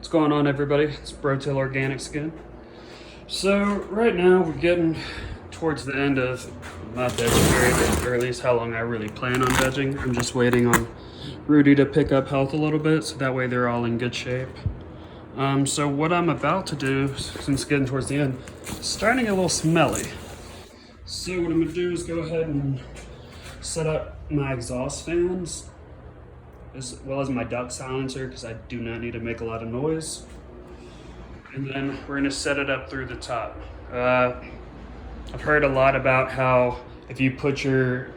What's going on, everybody? It's Brotail Organics again. So right now we're getting towards the end of my vegging period, or at least how long I really plan on vegging. I'm just waiting on Rudy to pick up health a little bit, so that way they're all in good shape. So what I'm about to do, since getting towards the end, it's starting to get a little smelly. So what I'm gonna do is go ahead and set up my exhaust fans, as well as my duct silencer, because I do not need to make a lot of noise. And then we're gonna set it up through the top. I've heard a lot about how if you put your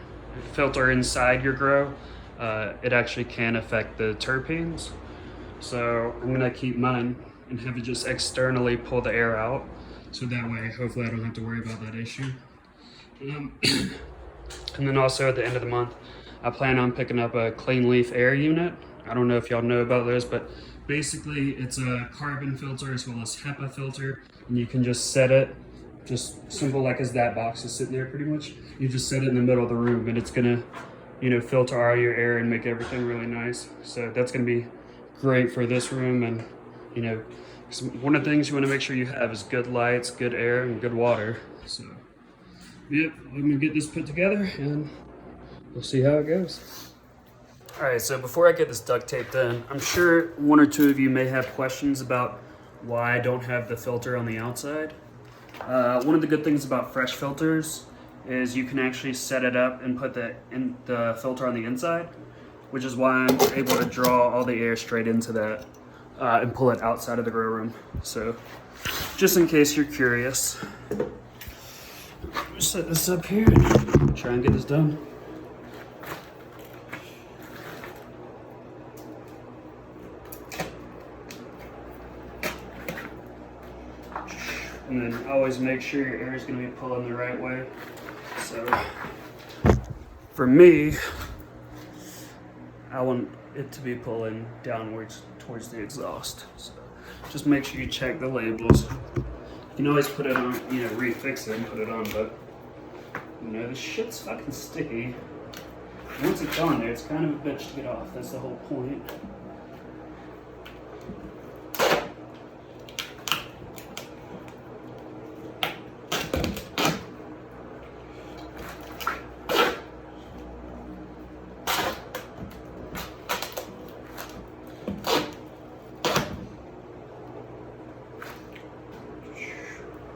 filter inside your grow, it actually can affect the terpenes. So I'm gonna keep mine and have it just externally pull the air out. So that way, hopefully I don't have to worry about that issue. And then also at the end of the month, I plan on picking up a clean leaf air unit. I don't know if y'all know about those, but basically it's a carbon filter as well as HEPA filter, and you can just set it, just simple like as that box is sitting there pretty much. You just set it in the middle of the room and it's gonna, filter all your air and make everything really nice. So that's gonna be great for this room, and one of the things you wanna make sure you have is good lights, good air, and good water. So, yep, I'm gonna get this put together and we'll see how it goes. All right, so before I get this duct taped in, I'm sure one or two of you may have questions about why I don't have the filter on the outside. One of the good things about Phresh Filters is you can actually set it up and put the filter on the inside, which is why I'm able to draw all the air straight into that and pull it outside of the grow room. So just in case you're curious, set this up here and try and get this done. And then always make sure your air is going to be pulling the right way. So for me, I want it to be pulling downwards towards the exhaust. So just make sure you check the labels. You can always put it on, refix it and put it on, but this shit's fucking sticky. Once it's on there, it's kind of a bitch to get off. That's the whole point.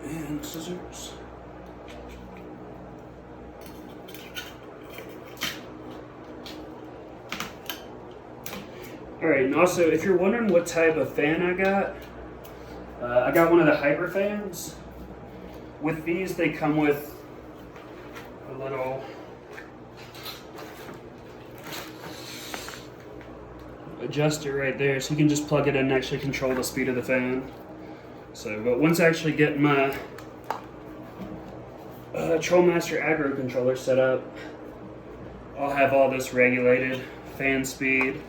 And scissors. All right, and also if you're wondering what type of fan I got one of the Hyperfans. With these, they come with a little adjuster right there, so you can just plug it in and actually control the speed of the fan. So, but once I actually get my Trollmaster Agro controller set up, I'll have all this regulated, fan speed,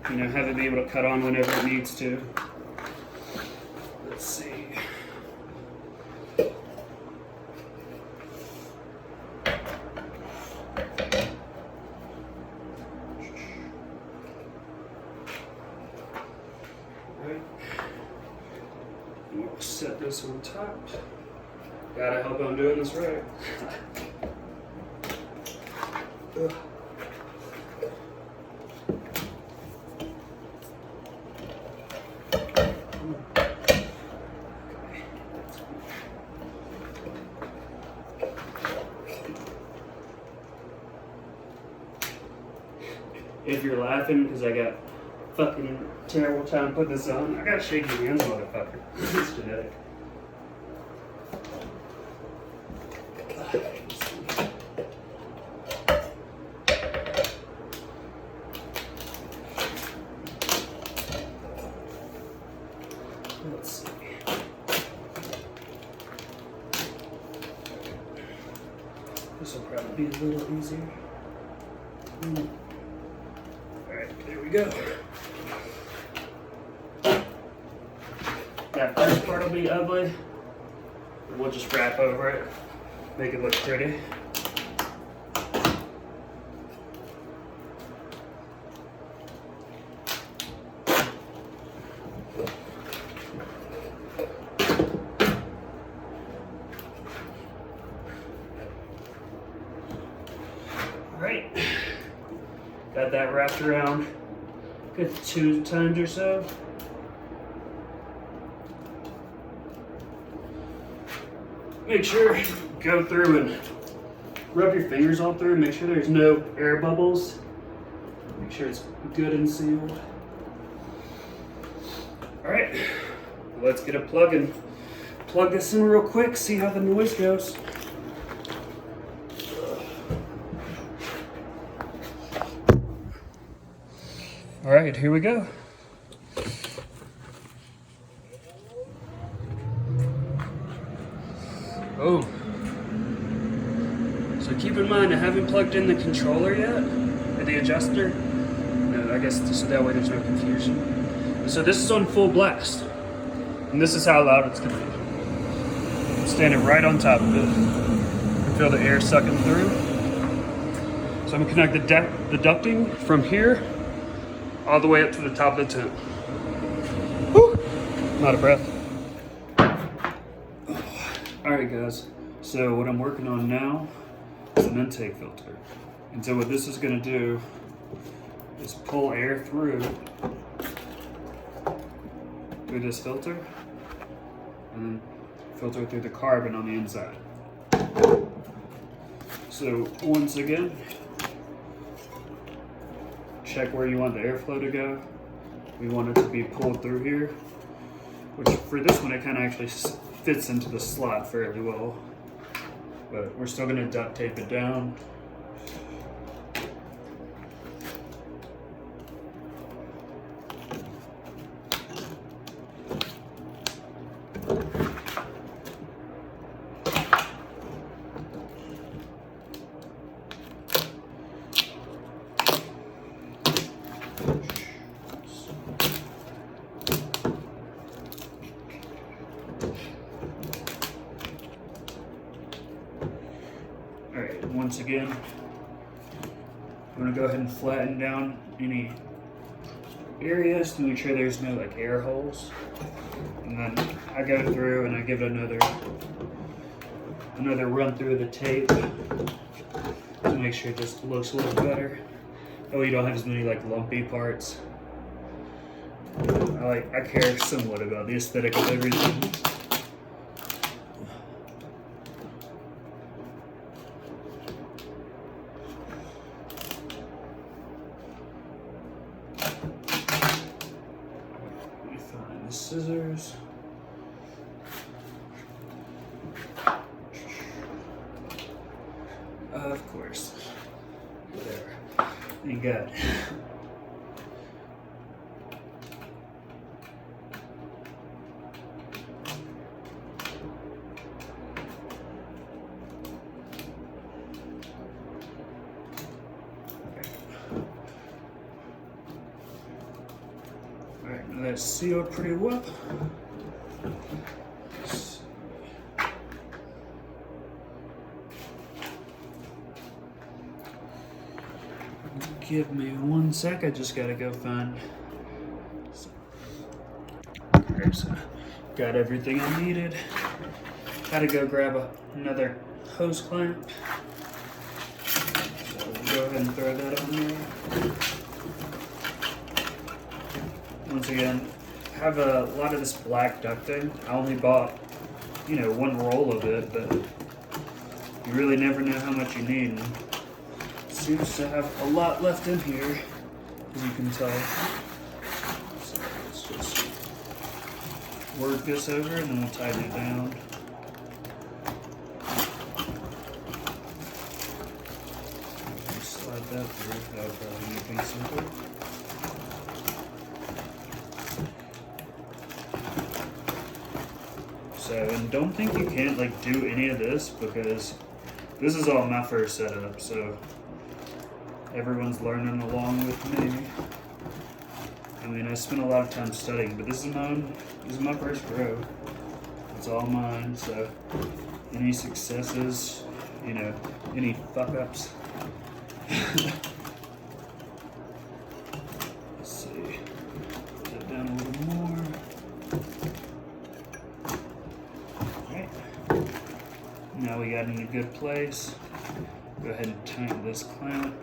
have it be able to cut on whenever it needs to. Let's see. Right. We'll set this on top. Gotta hope I'm doing this right. If you're laughing because I got fucking terrible time putting this on, I gotta shake your hands, motherfucker. It's genetic. Let's see. This will probably be a little easier. Alright, there we go. That first part will be ugly, and we'll just wrap over it, make it look pretty. had that wrapped around good 2 times or so. Make sure, go through and rub your fingers all through, make sure there's no air bubbles. Make sure it's good and sealed. All right, let's get a plug and plug this in real quick, see how the noise goes. All right, here we go. Oh. So keep in mind, I haven't plugged in the controller yet, or the adjuster. No, I guess so that way there's no confusion. So this is on full blast. And this is how loud it's gonna be. I'm standing right on top of it. You can feel the air sucking through. So I'm gonna connect the ducting from here all the way up to the top of the tent. Whew. I'm out of breath. All right, guys. So what I'm working on now is an intake filter. And so what this is gonna do is pull air through this filter and then filter through the carbon on the inside. So once again, check where you want the airflow to go. We want it to be pulled through here, which for this one, it kind of actually fits into the slot fairly well, but we're still gonna duct tape it down. Once again, I'm gonna go ahead and flatten down any areas to make sure there's no like air holes. And then I go through and I give it another run through the tape to make sure it just looks a little better. That way you don't have as many like lumpy parts. I care somewhat about the aesthetic of everything. Scissors. Of course. There. Thank God. Alright, now that's sealed pretty well. Give me 1 sec, I just gotta go find. Okay, so got everything I needed. Gotta go grab another hose clamp. So we'll go ahead and throw that on there. Once again, I have a lot of this black ducting. I only bought, 1 roll of it, but you really never know how much you need. Seems to have a lot left in here, as you can tell. So let's just work this over and then we'll tighten it down. Slide that through, that'll probably make things simple. So, and don't think you can't do any of this, because this is all my first setup, so everyone's learning along with me. I mean, I spent a lot of time studying, but this is my first grow. It's all mine, so any successes, any fuck-ups. Let's see, put that down a little more. Alright, now we got it in a good place. Go ahead and tighten this clamp.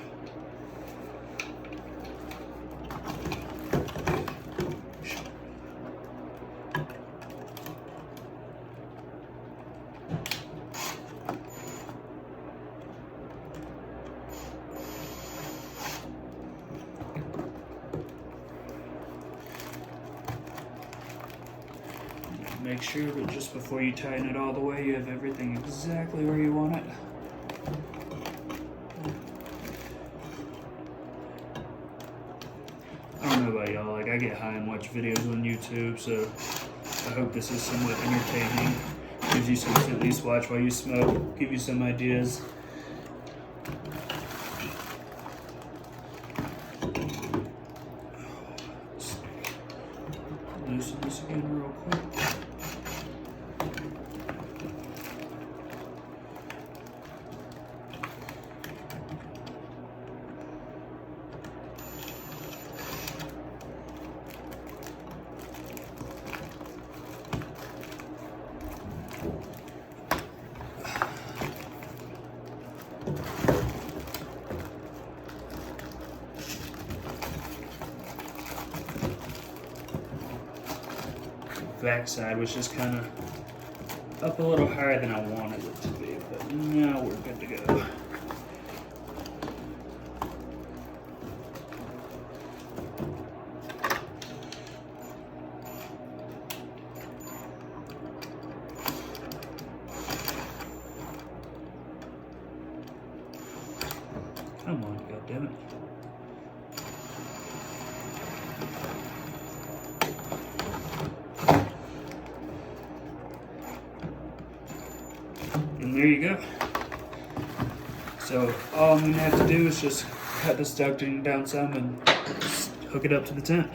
make sure that just before you tighten it all the way, you have everything exactly where you want it. I don't know about y'all, like I get high and watch videos on YouTube, so I hope this is somewhat entertaining. Gives you something to at least watch while you smoke, give you some ideas. Loosen this again real quick. Backside was just kind of up a little higher than I wanted it to be, but now we're good to go. Come on, goddammit. And there you go. So all I'm gonna have to do is just cut this ducting down some and hook it up to the tent.